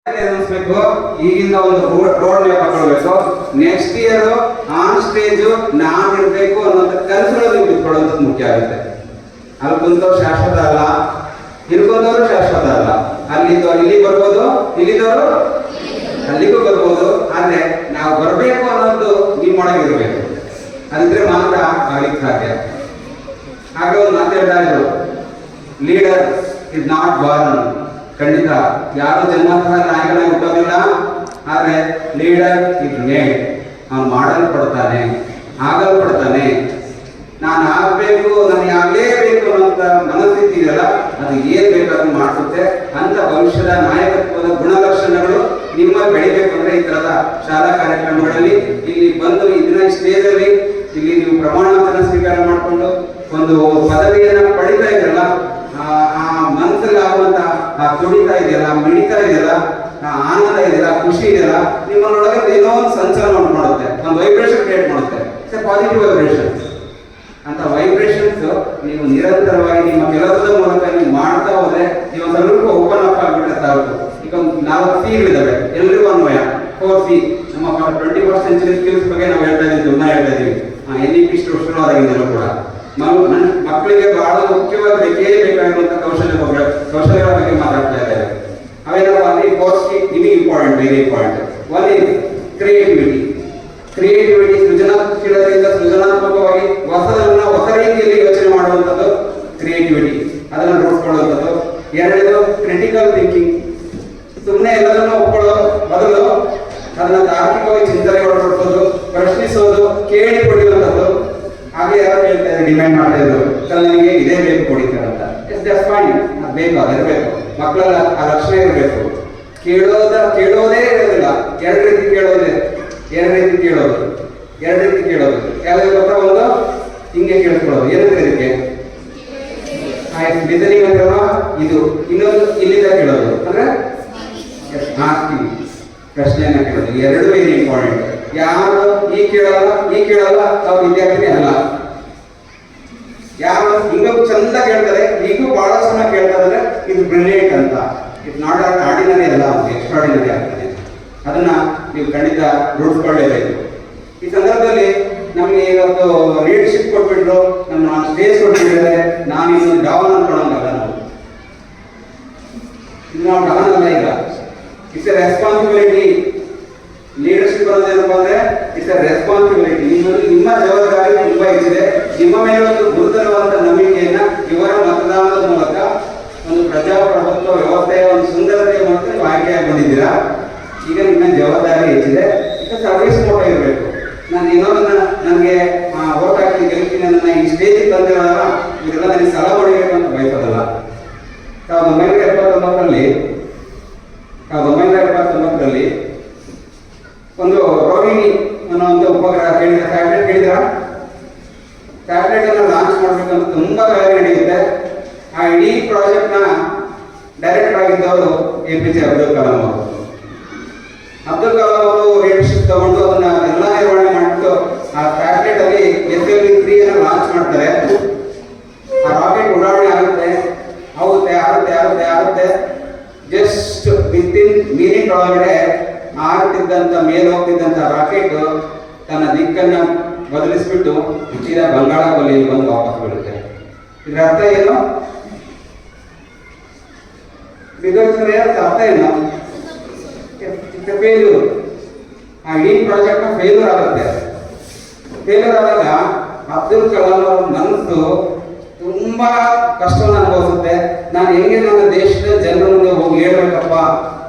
ಅನ್ನಿಸ್ಬೇಕು. ಈಗಿಂದ ಒಂದು road map ಹಾಕೊಳ್ಬೇಕು. ನೆಕ್ಸ್ಟ್ ಇಯರ್ ಆನ್ ಸ್ಟೇಜ್ ನಾನ್ ಇರ್ಬೇಕು ಅನ್ನೋಂಥ ಕನಸುಗಳು ನೀವು ಬಿಟ್ಕೊಳ್ಳೋದು ಮುಖ್ಯ ಆಗುತ್ತೆ. ಅಲ್ಲಿ ಕುಂತವ್ರು ಶಾಶ್ವತ ಅಲ್ಲ, ಇರ್ಕೊಂಡವರು ಶಾಶ್ವತ ಅಲ್ಲ. ಅಲ್ಲಿದ್ದವ್ರು ಇಲ್ಲಿ ಬರ್ಬೋದು, ಇಲ್ಲಿದ್ದವರು ಅಲ್ಲಿಗೂ ಬರ್ಬೋದು. ಆದ್ರೆ ನಾವು ಬರಬೇಕು ಅನ್ನೋದು ನಿಮ್ಮೊಳಗಿರ್ಬೇಕು. ಅದಿದ್ರೆ ಮಾತ್ರ ಆಗ್ಲಿಕ್ಕೆ ಸಾಧ್ಯ. ಹಾಗೆ ಒಂದು ಮಾತಾಡಿದ್ರು, ಲೀಡರ್ ಇಸ್ ನಾಟ್ ಬಾರ್ನ್. ಖಂಡಿತ ಯಾರು ಜನ್ಮತಃ ನಾಯಕನಾಗಿ ಹುಟ್ಟೋದಿಲ್ಲ. ಆದ್ರೆ ಲೀಡರ್ ಇಸ್ ಮೇಡ್. ಅವನು ಮಾಡಲ್ಪಡ್ತಾನೆ, ಆಗಲ್ಪಡ್ತಾನೆ. ನಾನು ಆಗ್ಬೇಕು, ನನಗೆ ಆಗ್ಲೇಬೇಕು ಅನ್ನೋಂಥ ಮನಸ್ಥಿತಿ ಇದೆಯಲ್ಲ, ಅದು ಏನ್ ಬೇಕಾದ್ರೂ ಮಾಡಿಸುತ್ತೆ. ಅಂತ ಭವಿಷ್ಯದ ನಾಯಕತ್ವದ ಗುಣಲಕ್ಷಣಗಳು ನಿಮ್ಮ ಬೆಳಿಬೇಕು ಅಂದ್ರೆ ಈ ತರದ ಶಾಲಾ ಕಾರ್ಯಕ್ರಮಗಳಲ್ಲಿ ಇಲ್ಲಿ ಬಂದು ಇದನ್ನ ಸ್ಟೇಜ್ ಅಲ್ಲಿ ಇಲ್ಲಿ ನೀವು ಪ್ರಮಾಣ ವಚನ ಸ್ವೀಕಾರ ಮಾಡಿಕೊಂಡು ಒಂದು ಪದವಿಯನ್ನ ಪಡಿತಾ ಇದ್ರಲ್ಲ, ಆ ಮನಸ್ಸಲ್ಲಿ ಆಗುವಂತ ಆ ತುಡಿತಾ ಇದೆಯಲ್ಲ, ಮಿಡಿತಾ ಇದೆಯಲ್ಲ, ಆನಂದ ಇದೆಯಲ್ಲ, ಖುಷಿ ಇದೆಯಲ್ಲ, ನಿಮ್ಮನ್ನೊಳಗೆ ಏನೋ ಒಂದು ಸಂಚಲನ ಉಂಟು ಮಾಡುತ್ತೆ, ಒಂದು ವೈಬ್ರೇಷನ್ ಕ್ರಿಯೇಟ್ ಮಾಡುತ್ತೆ. Positive vibration. ಅಂತ ವೈಬ್ರೇಷನ್ಸ್ ನೀವು ನಿರಂತರವಾಗಿ ನಿಮ್ಮ ಕೆಲಸದ ಮೂಲಕ ನೀವು ಮಾಡ್ತಾ ಹೋದ್ರೆ ನೀವು ಸ್ವಲ್ಪ ಓಪನ್ ಅಪ್ ಆಗಿಬಿಟ್ಟೆ ಸಾಕು. ಈಗ 4 ಸಿಗಳಿದ್ದಾವೆ, ಎಲ್ರಿಗೂ ಅನ್ವಯ. 4C ನಮ್ಮ 21st ಸೆಂಚುರಿ ಸ್ಕಿಲ್ಸ್ ಬಗ್ಗೆ ನಾವು ಹೇಳ್ತಾ ಇದ್ದೀವಿ, ತುಂಬಾ ಹೇಳ್ತಾ ಇದ್ದೀವಿ. NEP ಶುರುವಾದಾಗಿಂದಲೂ ಕೂಡ ಮಕ್ಕಳಿಗೆ ಬಹಳ ಮುಖ್ಯವಾಗಿ ಬೇಕಾಗಿರುವಂತಹ ಕೌಶಲ್ಯಗಳ ಬಗ್ಗೆ ಮಾತಾಡ್ತಾ ಇದ್ದಾರೆ. ಅವೇನಪ್ಪ ಅಂದ್ರೆ 4C ನಿಮಗೆ important, very important. One is creativity. Creativity, ಸೃಜನಶೀಲತೆಯಿಂದ ಸೃಜನಾತ್ಮಕವಾಗಿ ಹೊಸ ರೀತಿಯಲ್ಲಿ ಯೋಚನೆ ಮಾಡುವಂಥದ್ದು ಕ್ರಿಯೇಟಿವಿಟಿ, ಅದನ್ನು ರೂಢಿಸ್ಕೊಳ್ಳುವಂಥದ್ದು. ಎರಡನೇದು ಕ್ರಿಟಿಕಲ್ ಥಿಂಕಿಂಗ್. ಸುಮ್ಮನೆ ಎಲ್ಲದನ್ನು ಒಪ್ಕೊಳ್ಳೋ ಬದಲು ಅದನ್ನ ತಾರ್ಕಿಕವಾಗಿ ಚಿಂತನೆ ಹೊರಡಿಸೋದು, ಪ್ರಶ್ನಿಸೋದು, ಕೇಳಿ ಕೊಡುವಂಥದ್ದು. ಹಾಗೆ ಯಾರು ಹೇಳ್ತಾ ಇದ್ದಾರೆ, ಡಿಮ್ಯಾಂಡ್ ಮಾಡ್ತಾ ಇದ್ರು, ನನಗೆ ಇದೇ ಬೇಕು ಕೊಡಿತಾರೆ ಅಂತ. ಜಸ್ಟ್ ಫೈನ್, ಅದು ಬೇಕು, ಅದಿರಬೇಕು. ಮಕ್ಕಳಲ್ಲ ಆ ಲಕ್ಷಣ ಇರಬೇಕು. ಕೇಳೋದೇ ಇರೋದಿಲ್ಲ. ಎರಡು ರೀತಿ ಕೇಳೋದು. ಯಾವುದೇ ಗೊತ್ತಾ? ಒಂದು ಹಿಂಗೆ ಕೇಳಿಸ್ಕೊಳ್ಳೋದು, ಏನಂತ ಇದಕ್ಕೆ ಲಿಸನಿಂಗ್ ಅಂತಾರ. ಇದು ಇನ್ನೊಂದು ಇಲ್ಲಿಂದ ಕೇಳೋದು ಅಂದ್ರೆ ಆಸ್ಕಿಂಗ್, ಪ್ರಶ್ನೆಯನ್ನ ಕೇಳೋದು. ಎರಡು ವೆರಿ ಇಂಪಾರ್ಟೆಂಟ್. ಯಾರು ಈ ಕೇಳಲ್ಲ ಅವ್ರ ವಿದ್ಯಾರ್ಥಿ ಅಲ್ಲ. ಯಾರು ಹಿಂಗ ಚಂದ ಕೇಳ್ತಾರೆ, ಈಗೂ ಬಹಳ ಚೆನ್ನಾಗಿ ಕೇಳ್ತಾರೆ, ಇದು ಬ್ರಿಲಿಯಂಟ್ ಅಂತ. ಇಟ್ ನಾಟ್ ಆರ್ಡಿನರಿ ಅಲ್ಲ, ಎಕ್ಸ್ಟ್ರಾರ್ಡಿನರಿ ಆಗ್ತದೆ. ಅದನ್ನ ನೀವು ಖಂಡಿತ ರೂಢಿಸ್ಕೊಳ್ಳೇಬೇಕು. ಈ ಸಂದರ್ಭದಲ್ಲಿ ನಮ್ಗೆ ಇವತ್ತು ಲೀಡರ್ಶಿಪ್ ಕೊಟ್ಬಿಟ್ರು, ನಮ್ಮ ಸ್ಟೇಜ್ ಕೊಟ್ಬಿಟ್ಟಿದ್ದಾರೆ, ನಾನು ಇನ್ನು ಡೌನ್ ಅನ್ಕೊಳ್ಳೋಂಗಲ್ಲ. ನಾವು ಡೌನ್ ಅಲ್ಲ. ಈಗ ಇಟ್ಸ್ ಎ ರೆಸ್ಪಾನ್ಸಿಬಿಲಿಟಿ. ಲೀಡರ್ಶಿಪ್ ಅನ್ನೋದೇನಪ್ಪ ಅಂದ್ರೆ ಇಟ್ಸ್ ಎ ರೆಸ್ಪಾನ್ಸಿಬಿಲಿಟಿ. ನಿಮ್ಮ ಜವಾಬ್ದಾರಿ ತುಂಬಾ ಹೆಚ್ಚಿದೆ. ನಿಮ್ಮ ಮೇಲೆ ಒಂದು ಗುರುತರವಾದ ನಂಬಿಕೆಯನ್ನ ಇವರ ಮತದಾನದ ಮೂಲಕ ಒಂದು ಪ್ರಜಾಪ್ರಭುತ್ವ ವ್ಯವಸ್ಥೆಯ ಒಂದು ಸುಂದರತೆಯ ಮೂಲಕ ನೀವು ಆಯ್ಕೆಯಾಗಿ ಬಂದಿದ್ದೀರಾ. ಈಗ ನಿಮ್ಮ ಜವಾಬ್ದಾರಿ ಹೆಚ್ಚಿದೆ. ಈಗ ಸರ್ವಿಸ್ ಮೋಟ ಇರಬೇಕು. ನಾನು ಇನ್ನೊಂದನ್ನ ನನಗೆ ಓಟ್ ಹಾಕಿ ಗೆಲ್ತೀನಿ, ನನ್ನ ಈ ಸ್ಟೇಜಿಗೆ ತಂದಿರೋಲ್ಲ, ಇದೆಲ್ಲ ನನಗೆ ಸಲ ಹೊಡಿಬೇಕು ಅಂತ ಬಯಸೋದಲ್ಲ. 1979ರಲ್ಲಿ ಒಂದು ರೋಹಿಣಿ ಅನ್ನೋ ಒಂದು ಉಪಗ್ರಹ ಟ್ಯಾಬ್ಲೆಟ್ ಅನ್ನು ಲಾಂಚ್ ಮಾಡಬೇಕಂತ ತುಂಬಾ ತಯಾರಿ ನಡೆಯುತ್ತೆ. ಆ ಇಡೀ ಪ್ರಾಜೆಕ್ಟ್ ನ ಡೈರೆಕ್ಟರ್ ಆಗಿದ್ದವರು APJ ಅಬ್ದುಲ್ ಕಲಾಂ ಅವರು. ಅಬ್ದುಲ್ ಕಲಾಂ ಅವರು ಲೀಡರ್ಶಿಪ್ ತಗೊಂಡು ಅದನ್ನ ಎಲ್ಲ ನಿರ್ವಹಣೆ ಮಾಡಿಬಿಟ್ಟು ಆ ಟ್ಯಾಬ್ಲೆಟ್ ಅಲ್ಲಿ SLV-3 ಅನ್ನು ಲಾಂಚ್ ಮಾಡ್ತಾರೆ. ಆ ರಾಕೆಟ್ ಉಡಾವಣೆ ಆಗುತ್ತೆ. ಜಸ್ಟ್ ವಿತಿನ್ ಮಿನಿಟ್ ಒಳಗಡೆ ಮೇಲೆ ಹೋಗ್ತಿದ್ದಂತ ರಾಕೆಟ್ ತನ್ನ ದಿಕ್ಕನ್ನ ಬದಲಿಸ್ಬಿಟ್ಟು ಸೀದಾ ಬಂಗಾಳ ಕೊಲ್ಲಿಯಲ್ಲಿ ಬಂದು ವಾಪಸ್ ಬೀಳುತ್ತೆ. ಇದರ ಅರ್ಥ ಏನು? ಅರ್ಥ ಏನು? ಫೇಲ್ಯೂರ್. ಆ ಇಡೀ ಪ್ರಾಜೆಕ್ಟ್ ಫೇಲ್ಯೂರ್ ಆಗುತ್ತೆ. ಫೇಲ್ಯೂರ್ ಆದಾಗ ಅಬ್ದುಲ್ ಕಲಾಂ ಅವ್ರ ಮನಸ್ಸು ತುಂಬಾ ಕಷ್ಟವನ್ನು ಅನುಭವಿಸುತ್ತೆ. ನಾನು ಹೆಂಗೆ ನನ್ನ ದೇಶದ ಜನರ ಮುಂದೆ ಹೋಗಿ ಹೇಳ್ಬೇಕಪ್ಪ,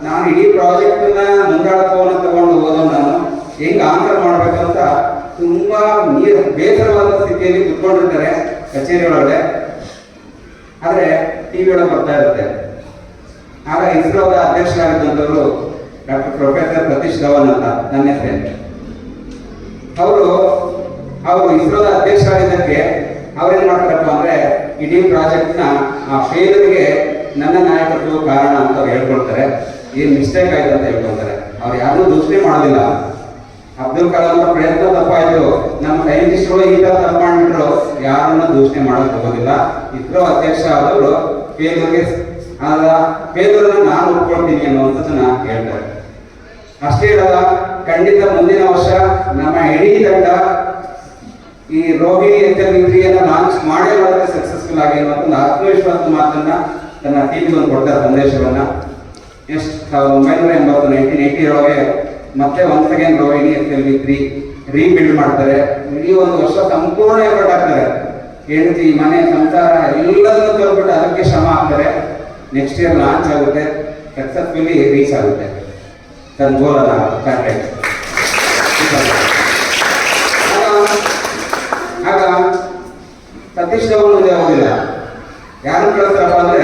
ನಾನು ಇಡೀ ಪ್ರಾಜೆಕ್ಟ್ ಮುಂದಾಳತ್ವವನ್ನು ತಗೊಂಡು ಹೋದೋ, ನಾನು ಹೆಂಗೆ ಆನ್ಸರ್ ಮಾಡ್ಬೇಕಂತ ತುಂಬಾ ಬೇಸರವಾದ ಸ್ಥಿತಿಯಲ್ಲಿ ಕುತ್ಕೊಂಡಿರ್ತಾರೆ ಕಚೇರಿ ಒಳಗಡೆ. ಆದ್ರೆ TV ಒಳಗೆ ಬರ್ತಾ ಇರುತ್ತೆ. ಆಗ ಇಸ್ರೋದ ಅಧ್ಯಕ್ಷರಾಗಿದ್ದಂಥವರು ಪ್ರೊಫೆಸರ್ ಸತೀಶ್ ಧವನ್ ಅಂತ, ನನ್ನ ಹೆಸರು. ಅವರು ಇಸ್ರೋದ ಅಧ್ಯಕ್ಷರಾಗಿದ್ದಕ್ಕೆ ಅವ್ರೇನ್ ಮಾಡ್ತಾರಪ್ಪ ಅಂದ್ರೆ ಇಡೀ ಪ್ರಾಜೆಕ್ಟ್ ನ ಆ ಫೇಲ್ಯೂರ್ಗೆ ನನ್ನ ನಾಯಕತ್ವ ಕಾರಣ ಅಂತ ಅವ್ರು ಹೇಳ್ಕೊಳ್ತಾರೆ. ಏನ್ ಮಿಸ್ಟೇಕ್ ಆಯ್ತು ಅಂತ ಹೇಳ್ಕೊಳ್ತಾರೆ. ಅವ್ರು ಯಾರನ್ನೂ ದೂಷಣೆ ಮಾಡೋದಿಲ್ಲ. ಅಬ್ದುಲ್ ಕಲಾಂ ಅವರ ಪ್ರಯತ್ನ ತಪ್ಪಾಯ್ತು, ನಮ್ಮ ಸೈಂಟಿಸ್ಟ್ಗಳು ಈ ತರ ತಪ್ಪು ಮಾಡ್ಬಿಟ್ರು, ಯಾರನ್ನು ದೂಷಣೆ ಮಾಡಕ್ ಹೋಗೋದಿಲ್ಲ. ಇಸ್ರೋ ಅಧ್ಯಕ್ಷ ಆದವರು ಫೇಲ್ಯೂರ್ನ ನಾನು ಒಪ್ಕೊಳ್ತೀನಿ ಅನ್ನುವಂಥದ್ದನ್ನ ಹೇಳ್ತಾರೆ. ಅಷ್ಟೇ ಅಲ್ಲ, ಖಂಡಿತ ಮುಂದಿನ ವರ್ಷ ನಮ್ಮ ಇಡೀ ತಂಡ ಈ ರೋಹಿಣಿ HLV3 ಲಾಂಚ್ ಮಾಡೇ ಮಾಡುತ್ತೆ ಸಕ್ಸಸ್ಫುಲ್ ಆಗಿ ಅನ್ನೋದೊಂದು ಆತ್ಮವಿಶ್ವಾಸದ ಮಾತನ್ನ ತನ್ನ ಟೀಮ್ಗೆ ಒಂದು ಕೊಟ್ಟ ಸಂದೇಶವನ್ನ. 1980 ಒಳಗೆ ಮತ್ತೆ once again Rohini HLV3 rebuild ಮಾಡ್ತಾರೆ. ಇಡೀ ಒಂದು ವರ್ಷ ಸಂಪೂರ್ಣ ಎಫರ್ಟ್ ಹಾಕ್ತಾರೆ. ಹೆಂಡತಿ, ಮನೆ, ಸಂಸಾರ ಎಲ್ಲದನ್ನು ತೋರ್ಬಿಟ್ಟು ಅದಕ್ಕೆ ಶ್ರಮ ಹಾಕ್ತಾರೆ. ನೆಕ್ಸ್ಟ್ ಇಯರ್ ಲಾಂಚ್ ಆಗುತ್ತೆ, ಸಕ್ಸಸ್ಫುಲಿ ರೀಚ್ ಆಗುತ್ತೆ ತನ್ನ ಗೋಲನ್ನ ಕಾಂಟ್ಯಾಕ್ಟ್. ಆಗ ಸತೀಶ್ ಮುಂದೆ ಹೋಗಿಲ್ಲ, ಯಾರು ಕಳಿಸ್ತಾರಪ್ಪ ಅಂದ್ರೆ